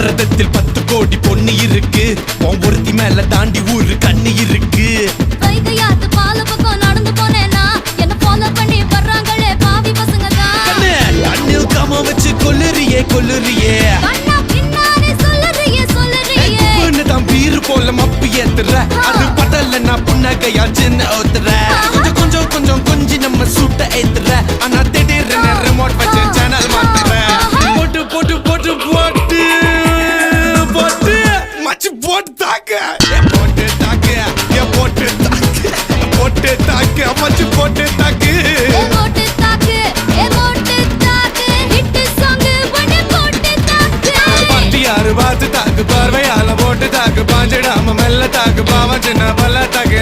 பாரதத்தில் 10 கோடி பொண்ணு இருக்கு, உன் ஒருத்தி மேல தாண்டி ஊரு கண்ணு இருக்கு. வைகையாத்து பால பக்கம் நடந்து போனேனா என்ன ஃபாலோ பண்ணி வர்றாங்களே பாவி பசங்க தான். கண்ணில் கம வச்சு கொல்லுறியே கொல்லுறியே, கண்ணா பின்னாலே சொல்லுறியே சொல்லுறியே. தான் பீரு போல மப்பு ஏத்துற, அது படல நான் புன்னகையா சின்ன ஓத்துற. கொஞ்சம் கொஞ்சம் கொஞ்சம் கொஞ்சி நம்ம சூட்ட ஏத்துற, ஆனா திடீர்னு ரிமோட் வச்சு சேனல் மாத்துற. போட்டு போட்டு போட்டு போட்டு போட்டு மச்சி போட்டு தாக்க, போட்டு தாக்க, போட்டு தாக்க, போட்டு தாக்க மச்சி போட்டு தாக்கு. போட்டு தாக்கு போட்டு தாக்கு ஹிட் சாங் ஒண்ணே போட்டு தாக்கு. பாட்டியாரு பார்த்து தாக்கு, பார்வையால போட்டு தாக்கு, பாஞ்சிடாம மெல்ல தாக்கு, பாவம் சின்ன பல்ல தாக்கு.